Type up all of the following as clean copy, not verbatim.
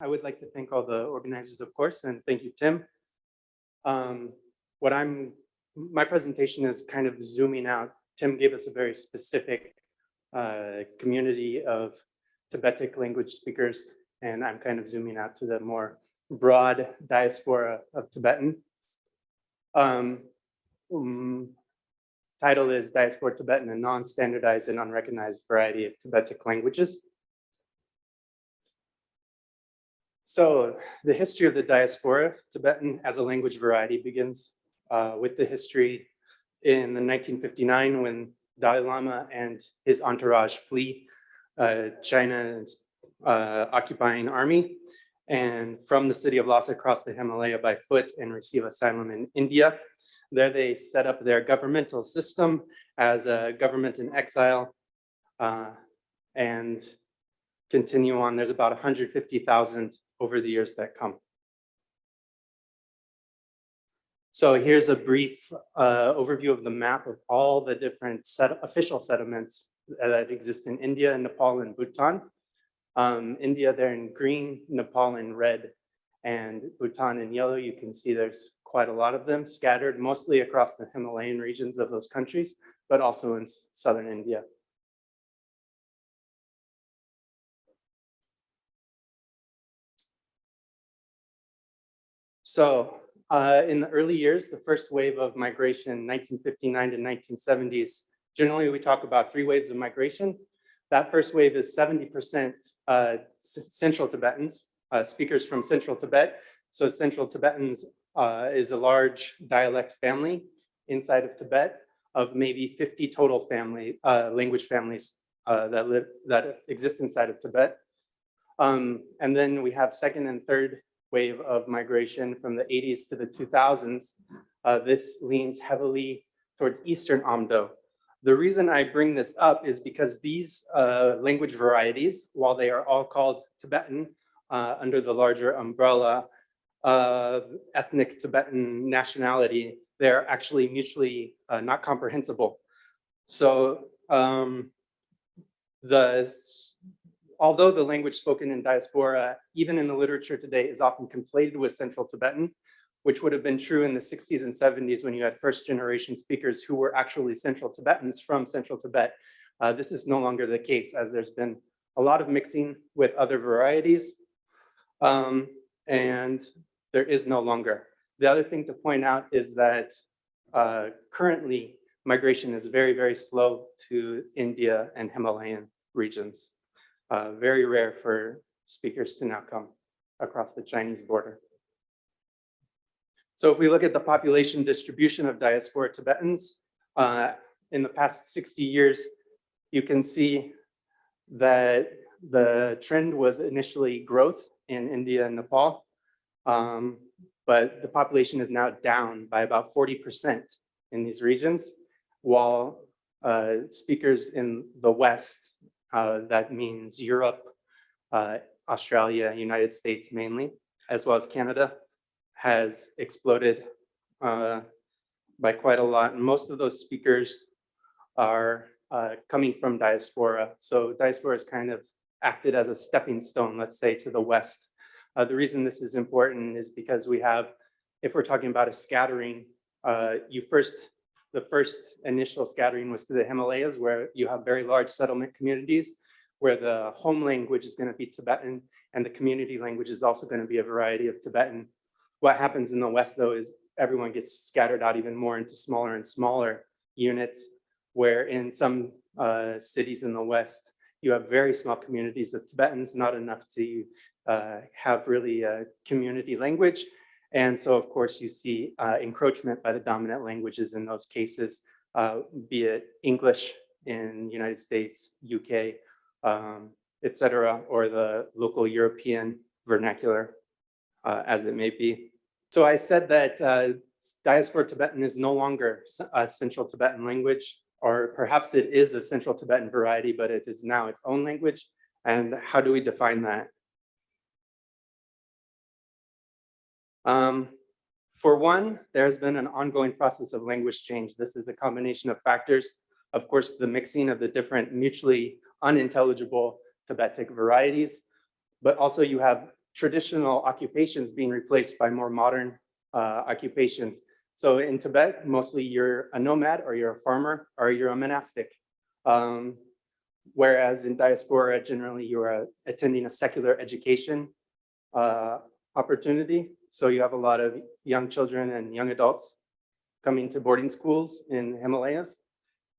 I would like to thank all the organizers, of course, and thank you, Tim. My presentation is kind of zooming out. Tim gave us a very specific community of Tibetic language speakers, and I'm kind of zooming out to the more broad diaspora of Tibetan. Title is Diaspora Tibetan, a non-standardized and unrecognized variety of Tibetic languages. So the history of the diaspora Tibetan as a language variety begins with the history in 1959 when Dalai Lama and his entourage flee China's occupying army, and from the city of Lhasa across the Himalaya by foot and receive asylum in India. There they set up their governmental system as a government in exile and continue on. There's about 150,000 over the years that come. So here's a brief overview of the map of all the different official settlements that exist in India, Nepal, and Bhutan. India there in green, Nepal in red, and Bhutan in yellow. You can see there's quite a lot of them scattered mostly across the Himalayan regions of those countries, but also in southern India. So in the early years, the first wave of migration, 1959 to 1970s, generally we talk about 3 waves of migration. That first wave is 70% Central Tibetans, speakers from Central Tibet. So Central Tibetans is a large dialect family inside of Tibet of maybe 50 total language families that exist inside of Tibet. And then we have second and third wave of migration from the 80s to the 2000s. This leans heavily towards Eastern Amdo. The reason I bring this up is because these language varieties, while they are all called Tibetan under the larger umbrella of ethnic Tibetan nationality, they're actually mutually not comprehensible. So although the language spoken in diaspora, even in the literature today, is often conflated with Central Tibetan, which would have been true in the 60s and 70s when you had first generation speakers who were actually Central Tibetans from Central Tibet. This is no longer the case, as there's been a lot of mixing with other varieties, and there is no longer. The other thing to point out is that currently migration is very, very slow to India and Himalayan regions. Very rare for speakers to now come across the Chinese border. So if we look at the population distribution of diaspora Tibetans in the past 60 years, you can see that the trend was initially growth in India and Nepal, but the population is now down by about 40% in these regions, while speakers in the West, that means Europe, Australia, United States mainly, as well as Canada, has exploded by quite a lot. And most of those speakers are coming from diaspora. So diaspora has kind of acted as a stepping stone, let's say, to the West. The reason this is important is because we have, if we're talking about a scattering, the first initial scattering was to the Himalayas, where you have very large settlement communities, where the home language is going to be Tibetan, and the community language is also going to be a variety of Tibetan. What happens in the West, though, is everyone gets scattered out even more into smaller and smaller units, where in some cities in the West, you have very small communities of Tibetans, not enough to have really a community language. And so, of course, you see encroachment by the dominant languages in those cases, be it English in United States, UK, et cetera, or the local European vernacular, as it may be. So I said that diaspora Tibetan is no longer a Central Tibetan language, or perhaps it is a Central Tibetan variety, but it is now its own language. And how do we define that? For one, there's been an ongoing process of language change. This is a combination of factors. Of course, the mixing of the different mutually unintelligible Tibetic varieties, but also you have traditional occupations being replaced by more modern occupations. So in Tibet, mostly you're a nomad, or you're a farmer, or you're a monastic. Whereas in diaspora, generally you are attending a secular education opportunity. So you have a lot of young children and young adults coming to boarding schools in the Himalayas,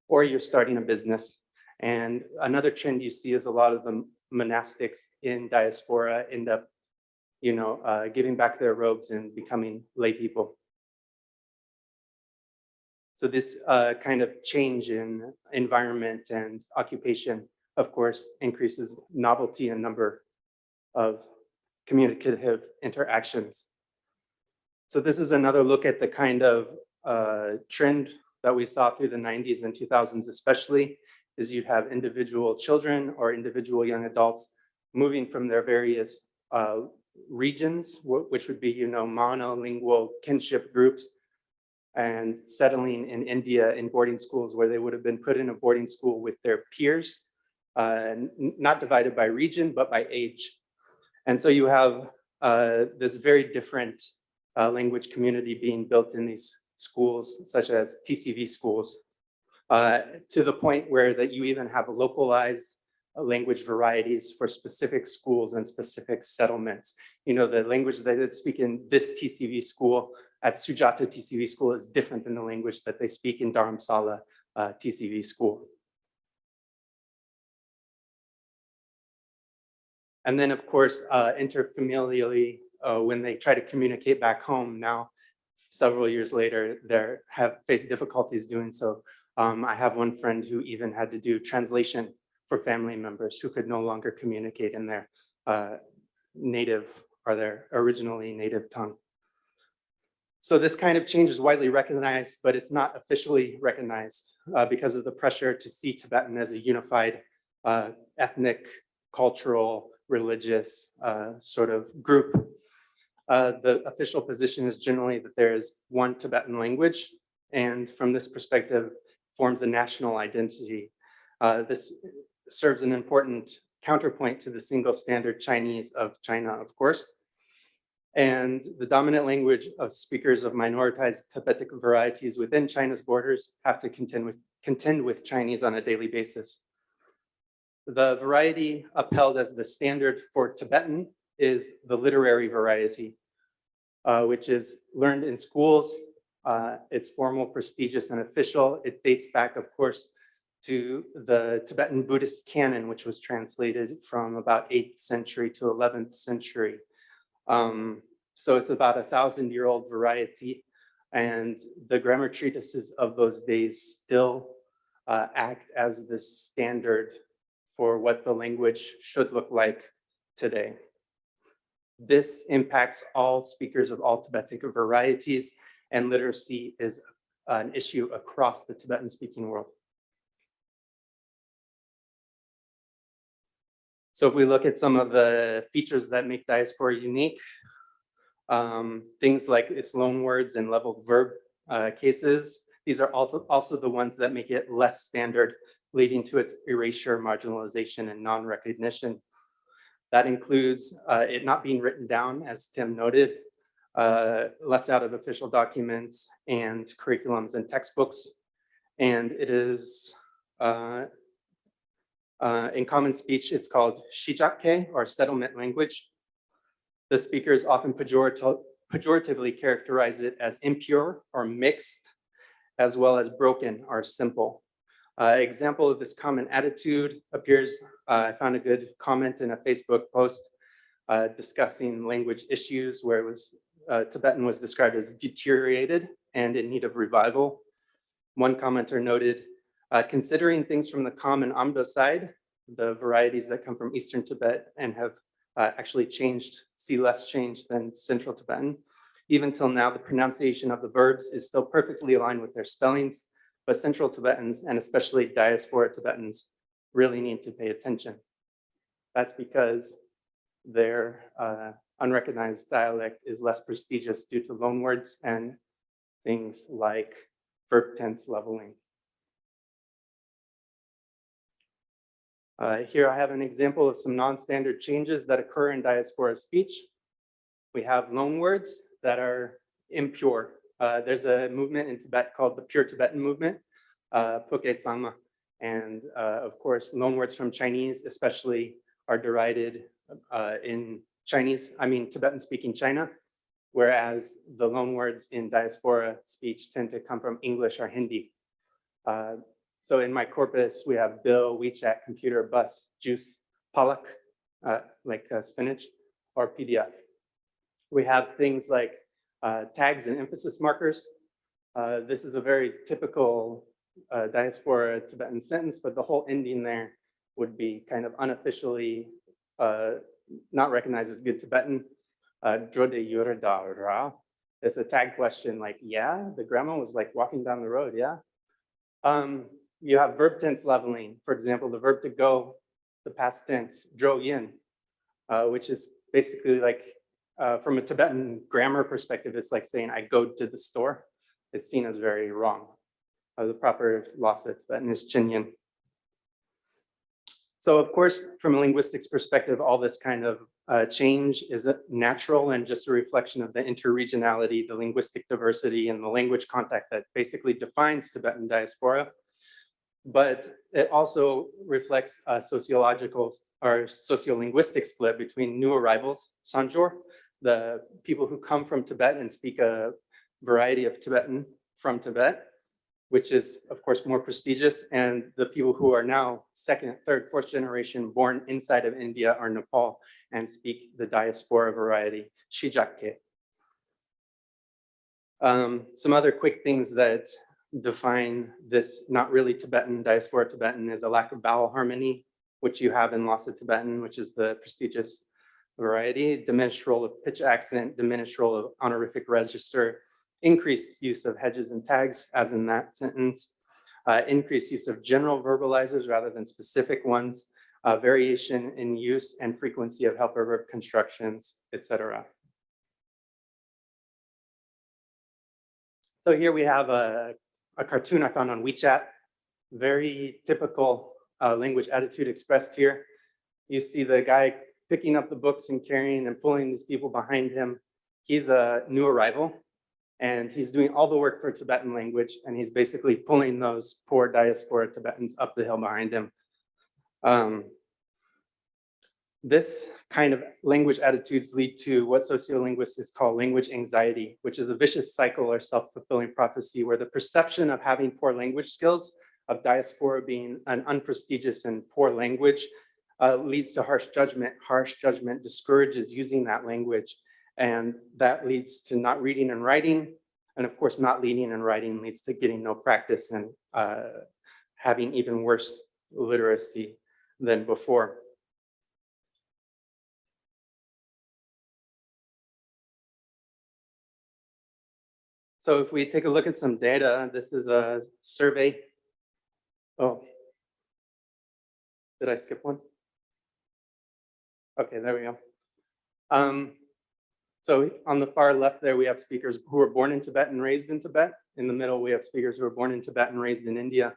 or you're starting a business. And another trend you see is a lot of the monastics in diaspora end up, giving back their robes and becoming lay people. So this kind of change in environment and occupation, of course, increases novelty and number of communicative interactions. So this is another look at the kind of trend that we saw through the 90s and 2000s especially, is you'd have individual children or individual young adults moving from their various regions, which would be, monolingual kinship groups, and settling in India in boarding schools where they would have been put in a boarding school with their peers, not divided by region, but by age. And so you have this very different language community being built in these schools, such as TCV schools, to the point where that you even have localized language varieties for specific schools and specific settlements. The language that they speak in this TCV school at Sujata TCV school is different than the language that they speak in Dharamsala TCV school. And then, of course, interfamilially, when they try to communicate back home now, several years later, they have faced difficulties doing so. I have one friend who even had to do translation for family members who could no longer communicate in their native or their originally native tongue. So this kind of change is widely recognized, but it's not officially recognized because of the pressure to see Tibetan as a unified ethnic, cultural, religious sort of group. The official position is generally that there is one Tibetan language, and from this perspective, forms a national identity. This serves an important counterpoint to the single standard Chinese of China, of course. And the dominant language of speakers of minoritized Tibetic varieties within China's borders have to contend with Chinese on a daily basis. The variety upheld as the standard for Tibetan is the literary variety, which is learned in schools. It's formal, prestigious, and official. It dates back, of course, to the Tibetan Buddhist canon, which was translated from about 8th century to 11th century. So it's about 1,000-year-old variety, and the grammar treatises of those days still act as the standard for what the language should look like today. This impacts all speakers of all Tibetic varieties, and literacy is an issue across the Tibetan-speaking world. So if we look at some of the features that make diaspora unique, things like its loanwords and leveled verb cases, these are also the ones that make it less standard, leading to its erasure, marginalization, and non-recognition. That includes it not being written down, as Tim noted, left out of official documents and curriculums and textbooks. And it is, in common speech, it's called Shijakke, or settlement language. The speakers often pejoratively characterize it as impure or mixed, as well as broken or simple. Example of this common attitude appears, I found a good comment in a Facebook post discussing language issues where it was, Tibetan was described as deteriorated and in need of revival. One commenter noted, considering things from the common Amdo side, the varieties that come from Eastern Tibet and have actually changed, see less change than Central Tibetan. Even till now, the pronunciation of the verbs is still perfectly aligned with their spellings, but Central Tibetans, and especially diaspora Tibetans, really need to pay attention. That's because their unrecognized dialect is less prestigious due to loanwords and things like verb tense leveling. Here I have an example of some non-standard changes that occur in diaspora speech. We have loanwords that are impure. There's a movement in Tibet called the Pure Tibetan Movement, Pukei Tsangma. And of course, loanwords from Chinese especially are derided in Chinese, Tibetan-speaking China, whereas the loanwords in diaspora speech tend to come from English or Hindi. So in my corpus, we have bill, WeChat, computer, bus, juice, palak, like spinach, or PDF. We have things like tags and emphasis markers. This is a very typical diaspora Tibetan sentence, but the whole ending there would be kind of unofficially not recognized as good Tibetan. Drode yurada ra. It's a tag question like, yeah, the grandma was like walking down the road, yeah. You have verb tense leveling. For example, the verb to go, the past tense, dro yin, which is basically like, from a Tibetan grammar perspective, it's like saying I go to the store. It's seen as very wrong. The proper Lhasa Tibetan is chin yin. So of course, from a linguistics perspective, all this kind of change is natural and just a reflection of the interregionality, the linguistic diversity, and the language contact that basically defines Tibetan diaspora. But it also reflects a sociological or sociolinguistic split between new arrivals, Sanjor, the people who come from Tibet and speak a variety of Tibetan from Tibet, which is of course more prestigious, and the people who are now second, third, fourth generation born inside of India or Nepal and speak the diaspora variety, Shijakke. Some other quick things that define this not really Tibetan, diaspora Tibetan, is a lack of vowel harmony, which you have in Lhasa Tibetan, which is the prestigious variety, diminished role of pitch accent, diminished role of honorific register, increased use of hedges and tags, as in that sentence, increased use of general verbalizers rather than specific ones, variation in use and frequency of helper verb constructions, etc. So here we have a cartoon I found on WeChat, very typical language attitude expressed here. You see the guy picking up the books and carrying and pulling these people behind him. He's a new arrival, and he's doing all the work for Tibetan language, and he's basically pulling those poor diaspora Tibetans up the hill behind him. This kind of language attitudes lead to what sociolinguists call language anxiety, which is a vicious cycle or self-fulfilling prophecy where the perception of having poor language skills, of diaspora being an unprestigious and poor language, leads to harsh judgment. Harsh judgment discourages using that language, and that leads to not reading and writing. And of course, not reading and writing leads to getting no practice and having even worse literacy than before. So if we take a look at some data, this is a survey. Oh, did I skip one? Okay, there we go. So on the far left there, we have speakers who were born in Tibet and raised in Tibet. In the middle, we have speakers who were born in Tibet and raised in India.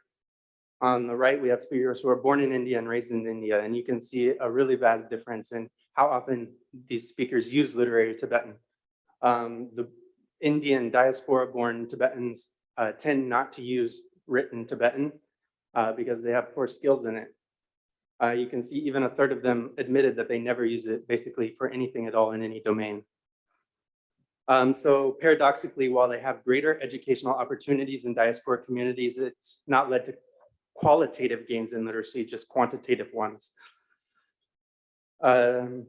On the right, we have speakers who are born in India and raised in India. And you can see a really vast difference in how often these speakers use literary Tibetan. The Indian diaspora-born Tibetans tend not to use written Tibetan because they have poor skills in it. You can see even a third of them admitted that they never use it basically for anything at all in any domain. So paradoxically, while they have greater educational opportunities in diaspora communities, it's not led to qualitative gains in literacy, just quantitative ones. And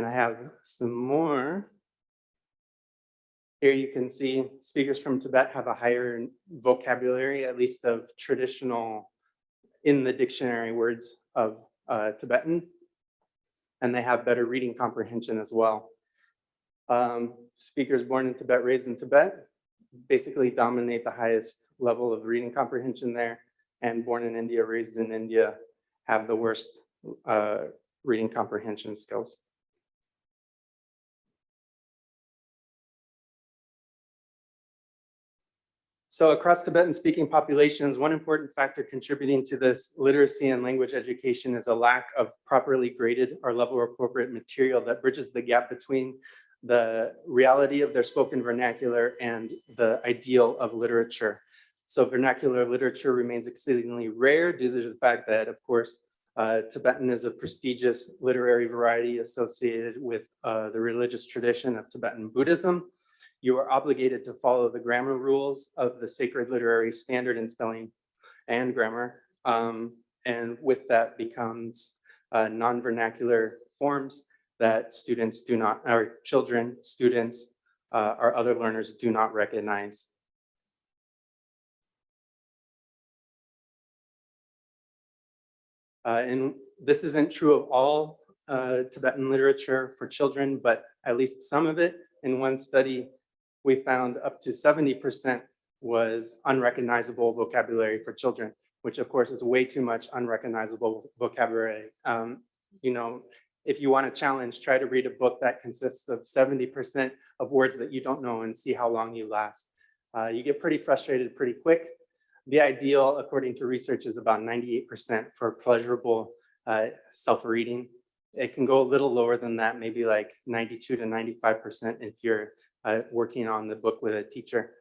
I have some more. Here you can see speakers from Tibet have a higher vocabulary, at least of traditional, in the dictionary words of Tibetan, and they have better reading comprehension as well. Speakers born in Tibet, raised in Tibet, basically dominate the highest level of reading comprehension there, and born in India, raised in India, have the worst reading comprehension skills. So across Tibetan-speaking populations, one important factor contributing to this literacy and language education is a lack of properly graded or level appropriate material that bridges the gap between the reality of their spoken vernacular and the ideal of literature. So vernacular literature remains exceedingly rare due to the fact that, of course, Tibetan is a prestigious literary variety associated with the religious tradition of Tibetan Buddhism. You are obligated to follow the grammar rules of the sacred literary standard in spelling and grammar. And with that becomes non-vernacular forms that students do not, or children, students, or other learners do not recognize. And this isn't true of all Tibetan literature for children, but at least some of it. In one study, we found up to 70% was unrecognizable vocabulary for children, which of course is way too much unrecognizable vocabulary. You know, if you want a challenge, try to read a book that consists of 70% of words that you don't know and see how long you last. You get pretty frustrated pretty quick. The ideal, according to research, is about 98% for pleasurable self-reading. It can go a little lower than that, maybe like 92 to 95% if you're working on the book with a teacher.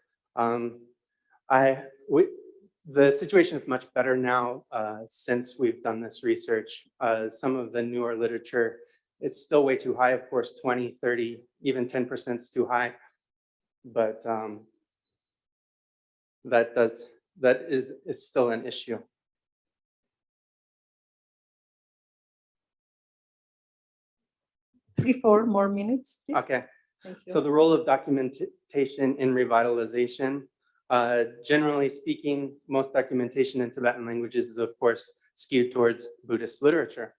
The situation is much better now since we've done this research. Some of the newer literature, it's still way too high, of course, 20, 30, even 10% is too high. But that is still an issue. Three, 4 more minutes. Okay. Thank you. So the role of documentation in revitalization, generally speaking, most documentation in Tibetan languages is of course skewed towards Buddhist literature,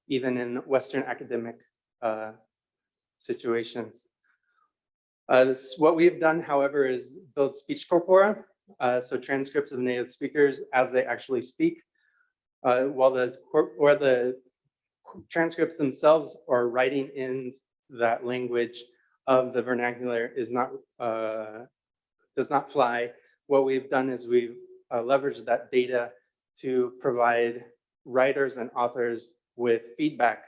even in Western academic situations. What we've done, however, is build speech corpora, so transcripts of native speakers as they actually speak, while the transcripts themselves or writing in that language of the vernacular is not does not fly. What we've done is we've leveraged that data to provide writers and authors with feedback,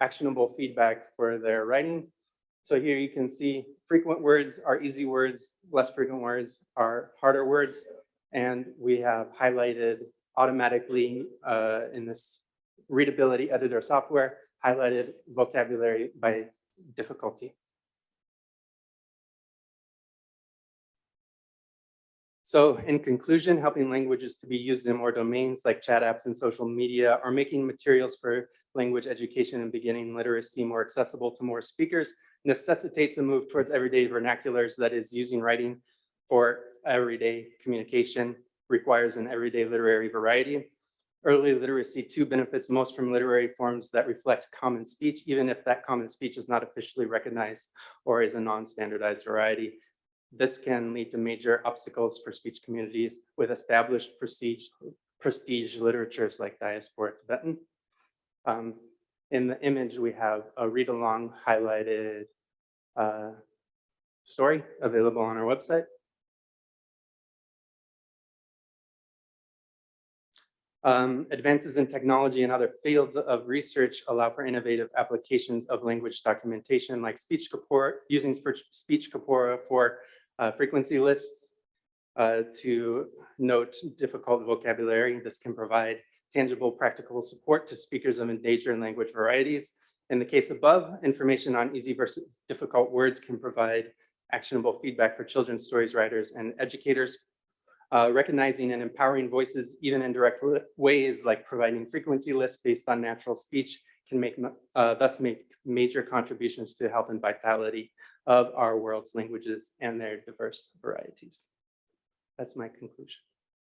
actionable feedback for their writing. So here you can see frequent words are easy words, less frequent words are harder words, and we have highlighted automatically in this readability editor software, highlighted vocabulary by difficulty. So in conclusion, helping languages to be used in more domains like chat apps and social media, or making materials for language education and beginning literacy more accessible to more speakers necessitates a move towards everyday vernaculars, that is, using writing for everyday communication requires an everyday literary variety. Early literacy too benefits most from literary forms that reflect common speech, even if that common speech is not officially recognized or is a non-standardized variety. This can lead to major obstacles for speech communities with established prestige literatures like Diaspora Tibetan. In the image, we have a read-along highlighted story available on our website. Advances in technology and other fields of research allow for innovative applications of language documentation like speech corpora, using speech corpora for frequency lists to note difficult vocabulary. This can provide tangible practical support to speakers of endangered language varieties. In the case above, information on easy versus difficult words can provide actionable feedback for children's stories writers and educators. Recognizing and empowering voices, even in direct ways like providing frequency lists based on natural speech, can thus make major contributions to health and vitality of our world's languages and their diverse varieties. That's my conclusion.